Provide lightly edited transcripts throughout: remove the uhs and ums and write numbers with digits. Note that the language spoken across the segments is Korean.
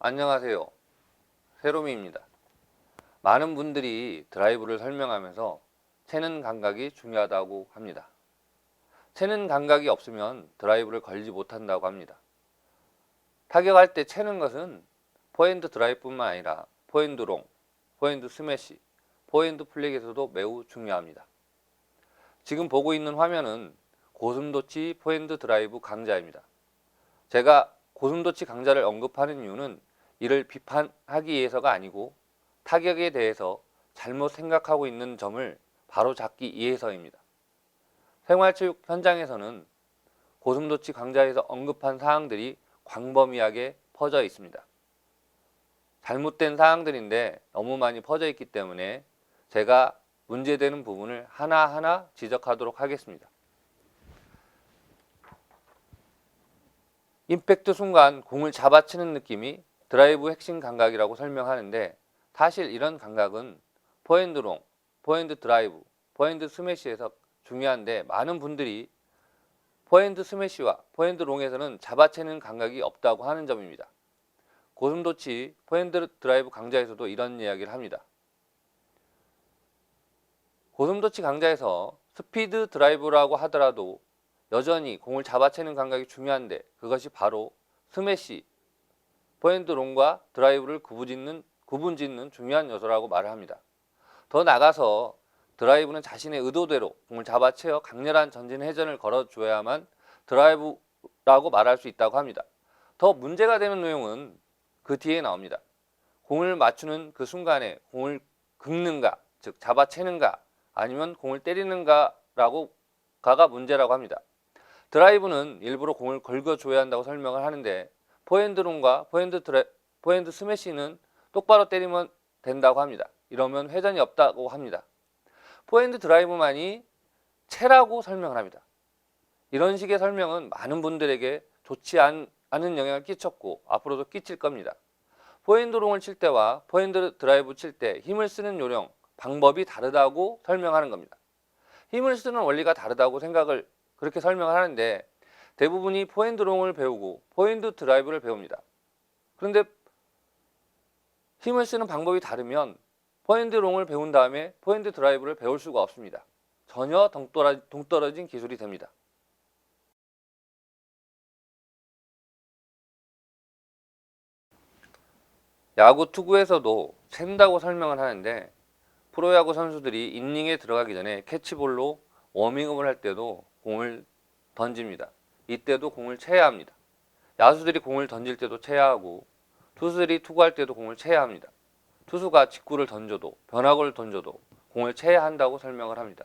안녕하세요. 세로미입니다. 많은 분들이 드라이브를 설명하면서 채는 감각이 중요하다고 합니다. 채는 감각이 없으면 드라이브를 걸지 못한다고 합니다. 타격할 때 채는 것은 포핸드 드라이브뿐만 아니라 포핸드 롱, 포핸드 스매시, 포핸드 플렉에서도 매우 중요합니다. 지금 보고 있는 화면은 고슴도치 포핸드 드라이브 강좌입니다. 제가 고슴도치 강좌를 언급하는 이유는 이를 비판하기 위해서가 아니고 타격에 대해서 잘못 생각하고 있는 점을 바로잡기 위해서입니다. 생활체육 현장에서는 고슴도치 강좌에서 언급한 사항들이 광범위하게 퍼져 있습니다. 잘못된 사항들인데 너무 많이 퍼져 있기 때문에 제가 문제되는 부분을 하나하나 지적하도록 하겠습니다. 임팩트 순간 공을 잡아치는 느낌이 드라이브 핵심 감각이라고 설명하는데, 사실 이런 감각은 포핸드 롱, 포핸드 드라이브, 포핸드 스매시에서 중요한데 많은 분들이 포핸드 스매시와 포핸드 롱에서는 잡아채는 감각이 없다고 하는 점입니다. 고슴도치 포핸드 드라이브 강좌에서도 이런 이야기를 합니다. 고슴도치 강좌에서 스피드 드라이브라고 하더라도 여전히 공을 잡아채는 감각이 중요한데, 그것이 바로 스매시, 포핸드 롱과 드라이브를 구분짓는 중요한 요소라고 말을 합니다. 더 나아가서 드라이브는 자신의 의도대로 공을 잡아채어 강렬한 전진 회전을 걸어줘야만 드라이브라고 말할 수 있다고 합니다. 더 문제가 되는 내용은 그 뒤에 나옵니다. 공을 맞추는 그 순간에 공을 긁는가, 즉 잡아채는가, 아니면 공을 때리는가가 문제라고 합니다. 드라이브는 일부러 공을 긁어줘야 한다고 설명을 하는데, 포핸드 롱과 포핸드 스매시는 똑바로 때리면 된다고 합니다. 이러면 회전이 없다고 합니다. 포핸드 드라이브만이 채라고 설명을 합니다. 이런 식의 설명은 많은 분들에게 좋지 않은 영향을 끼쳤고 앞으로도 끼칠 겁니다. 포핸드 롱을 칠 때와 포핸드 드라이브 칠 때 힘을 쓰는 요령, 방법이 다르다고 설명하는 겁니다. 힘을 쓰는 원리가 다르다고 그렇게 설명을 하는데, 대부분이 포핸드 롱을 배우고 포핸드 드라이브를 배웁니다. 그런데 힘을 쓰는 방법이 다르면 포핸드 롱을 배운 다음에 포핸드 드라이브를 배울 수가 없습니다. 전혀 동떨어진 기술이 됩니다. 야구 투구에서도 챈다고 설명을 하는데, 프로야구 선수들이 이닝에 들어가기 전에 캐치볼로 워밍업을 할 때도 공을 던집니다. 이때도 공을 채야 합니다. 야수들이 공을 던질 때도 채야 하고, 투수들이 투구할 때도 공을 채야 합니다. 투수가 직구를 던져도 변화구를 던져도 공을 채야 한다고 설명을 합니다.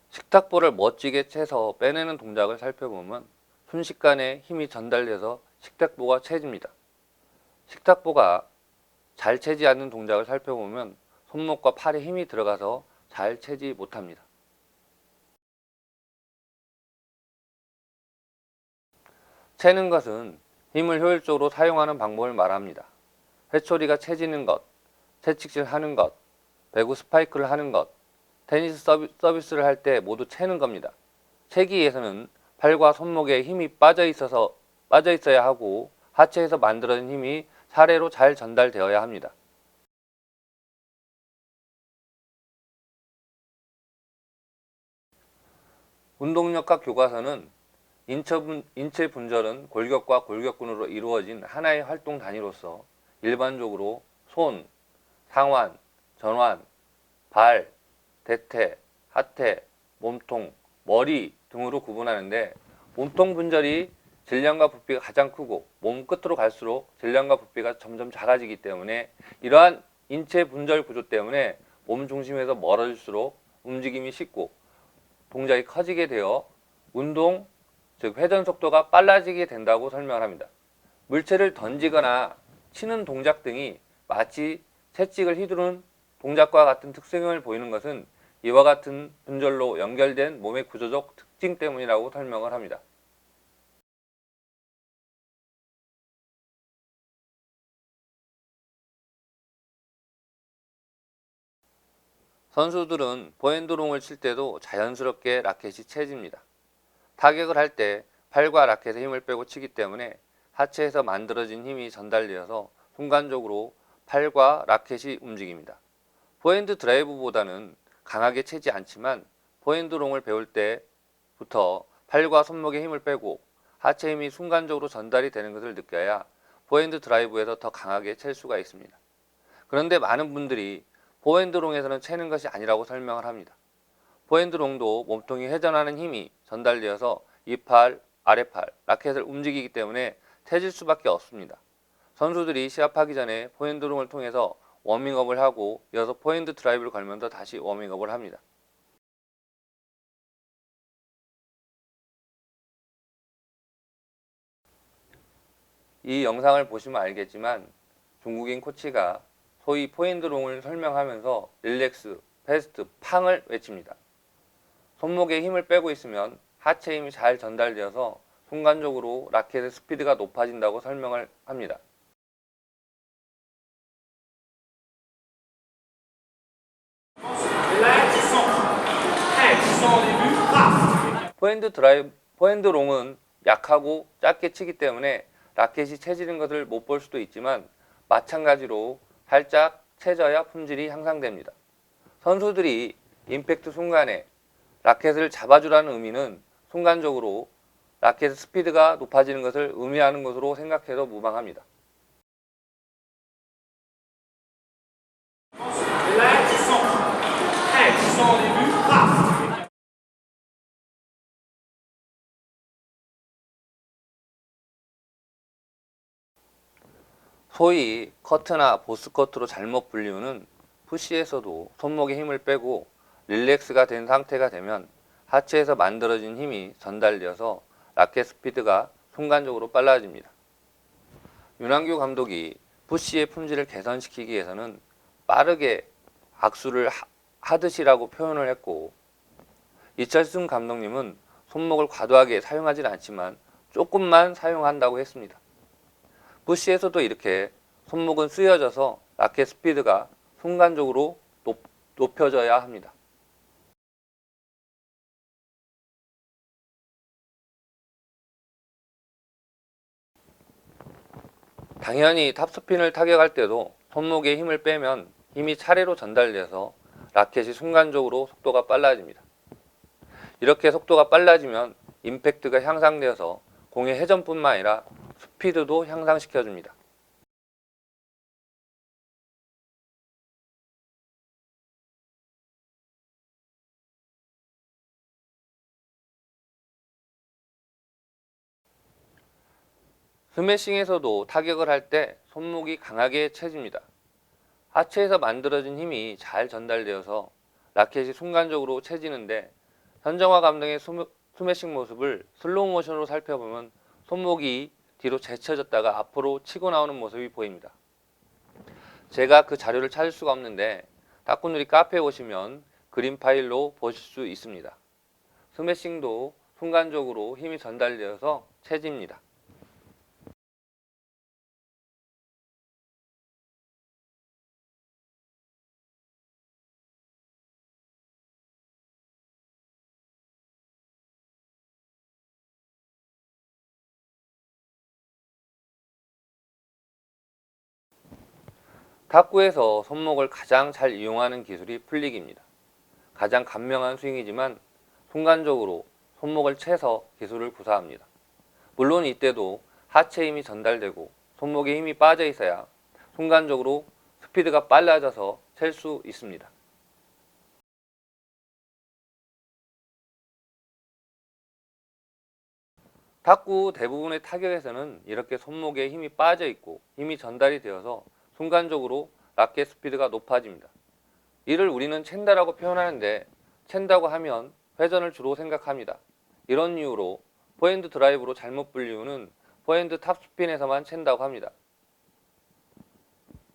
식탁볼을 멋지게 채서 빼내는 동작을 살펴보면 순식간에 힘이 전달돼서 식탁보가 채집니다. 식탁보가 잘 채지 않는 동작을 살펴보면 손목과 팔에 힘이 들어가서 잘 채지 못합니다. 채는 것은 힘을 효율적으로 사용하는 방법을 말합니다. 회초리가 채지는 것, 채찍질 하는 것, 배구 스파이크를 하는 것, 테니스 서비스를 할 때 모두 채는 겁니다. 채기 위해서는 팔과 손목에 힘이 빠져 있어야 하고, 하체에서 만들어진 힘이 사례로 잘 전달되어야 합니다. 운동역학 교과서는 인체 분절은 골격과 골격근으로 이루어진 하나의 활동 단위로서 일반적으로 손, 상완, 전완, 발, 대퇴, 하퇴, 몸통, 머리 등으로 구분하는데, 몸통 분절이 질량과 부피가 가장 크고 몸 끝으로 갈수록 질량과 부피가 점점 작아지기 때문에, 이러한 인체 분절 구조 때문에 몸 중심에서 멀어질수록 움직임이 쉽고 동작이 커지게 되어 운동, 즉 회전 속도가 빨라지게 된다고 설명합니다. 물체를 던지거나 치는 동작 등이 마치 채찍을 휘두르는 동작과 같은 특성을 보이는 것은 이와 같은 분절로 연결된 몸의 구조적 특징 때문이라고 설명을 합니다. 선수들은 포핸드롱을 칠 때도 자연스럽게 라켓이 채집니다. 타격을 할 때 팔과 라켓에 힘을 빼고 치기 때문에 하체에서 만들어진 힘이 전달되어서 순간적으로 팔과 라켓이 움직입니다. 포핸드 드라이브보다는 강하게 채지 않지만 포핸드롱을 배울 때부터 팔과 손목에 힘을 빼고 하체 힘이 순간적으로 전달이 되는 것을 느껴야 포핸드 드라이브에서 더 강하게 칠 수가 있습니다. 그런데 많은 분들이 포핸드롱에서는 채는 것이 아니라고 설명을 합니다. 포핸드롱도 몸통이 회전하는 힘이 전달되어서 이 팔, 아래팔, 라켓을 움직이기 때문에 채질 수밖에 없습니다. 선수들이 시합하기 전에 포핸드롱을 통해서 워밍업을 하고 이어서 포핸드 드라이브를 걸면서 다시 워밍업을 합니다. 이 영상을 보시면 알겠지만 중국인 코치가 소위 포핸드롱을 설명하면서 릴렉스, 패스트, 팡을 외칩니다. 손목에 힘을 빼고 있으면 하체 힘이 잘 전달되어서 순간적으로 라켓의 스피드가 높아진다고 설명을 합니다. 포핸드롱은 약하고 짧게 치기 때문에 라켓이 채지는 것을 못 볼 수도 있지만 마찬가지로 살짝 채져야 품질이 향상됩니다. 선수들이 임팩트 순간에 라켓을 잡아주라는 의미는 순간적으로 라켓의 스피드가 높아지는 것을 의미하는 것으로 생각해도 무방합니다. 소위 커트나 보스커트로 잘못 분류는 푸시에서도 손목에 힘을 빼고 릴렉스가 된 상태가 되면 하체에서 만들어진 힘이 전달되어서 라켓 스피드가 순간적으로 빨라집니다. 윤항규 감독이 푸시의 품질을 개선시키기 위해서는 빠르게 악수를 하듯이라고 표현을 했고, 이철승 감독님은 손목을 과도하게 사용하지는 않지만 조금만 사용한다고 했습니다. 푸시에서도 이렇게 손목은 쓰여져서 라켓 스피드가 순간적으로 높여져야 합니다. 당연히 탑스핀을 타격할 때도 손목에 힘을 빼면 힘이 차례로 전달돼서 라켓이 순간적으로 속도가 빨라집니다. 이렇게 속도가 빨라지면 임팩트가 향상되어서 공의 회전뿐만 아니라 스피드도 향상시켜줍니다. 스매싱에서도 타격을 할 때 손목이 강하게 채집니다. 하체에서 만들어진 힘이 잘 전달되어서 라켓이 순간적으로 채지는데, 현정화 감독의 스매싱 모습을 슬로우 모션으로 살펴보면 손목이 뒤로 제쳐졌다가 앞으로 치고 나오는 모습이 보입니다. 제가 그 자료를 찾을 수가 없는데 탁구누리 카페에 오시면 그림 파일로 보실 수 있습니다. 스매싱도 순간적으로 힘이 전달되어서 채집니다. 탁구에서 손목을 가장 잘 이용하는 기술이 플릭입니다. 가장 간명한 스윙이지만 순간적으로 손목을 채서 기술을 구사합니다. 물론 이때도 하체 힘이 전달되고 손목에 힘이 빠져 있어야 순간적으로 스피드가 빨라져서 칠 수 있습니다. 탁구 대부분의 타격에서는 이렇게 손목에 힘이 빠져 있고 힘이 전달이 되어서 순간적으로 라켓 스피드가 높아집니다. 이를 우리는 챈다라고 표현하는데, 챈다고 하면 회전을 주로 생각합니다. 이런 이유로 포핸드 드라이브로 잘못 분류는 포핸드 탑스핀에서만 챈다고 합니다.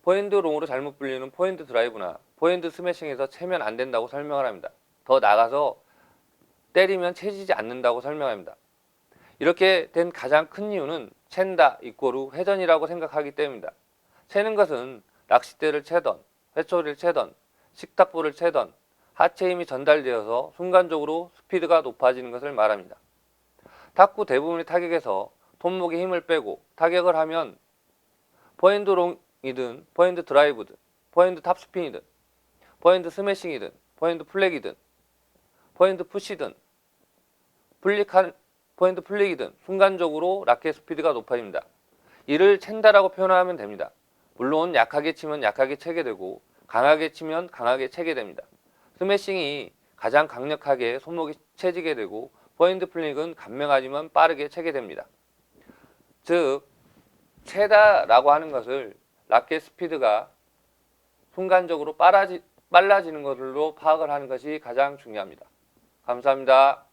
포핸드 롱으로 잘못 분류는 포핸드 드라이브나 포핸드 스매싱에서 채면 안 된다고 설명을 합니다. 더 나가서 때리면 채지지 않는다고 설명합니다. 이렇게 된 가장 큰 이유는 챈다 이꼬르 회전이라고 생각하기 때문입니다. 채는 것은 낚싯대를 채던, 회초리를 채던, 식탁보를 채던 하체 힘이 전달되어서 순간적으로 스피드가 높아지는 것을 말합니다. 탁구 대부분의 타격에서 손목에 힘을 빼고 타격을 하면 포핸드 롱이든 포핸드 드라이브든 포핸드 탑스핀이든 포핸드 스매싱이든 포핸드 플렉이든 포핸드 푸시든 포핸드 플릭이든 순간적으로 라켓 스피드가 높아집니다. 이를 챈다라고 표현하면 됩니다. 물론 약하게 치면 약하게 채게 되고 강하게 치면 강하게 채게 됩니다. 스매싱이 가장 강력하게 손목이 채지게 되고 포핸드 플릭은 간명하지만 빠르게 채게 됩니다. 즉 채다라고 하는 것을 라켓 스피드가 순간적으로 빨라지는 것으로 파악을 하는 것이 가장 중요합니다. 감사합니다.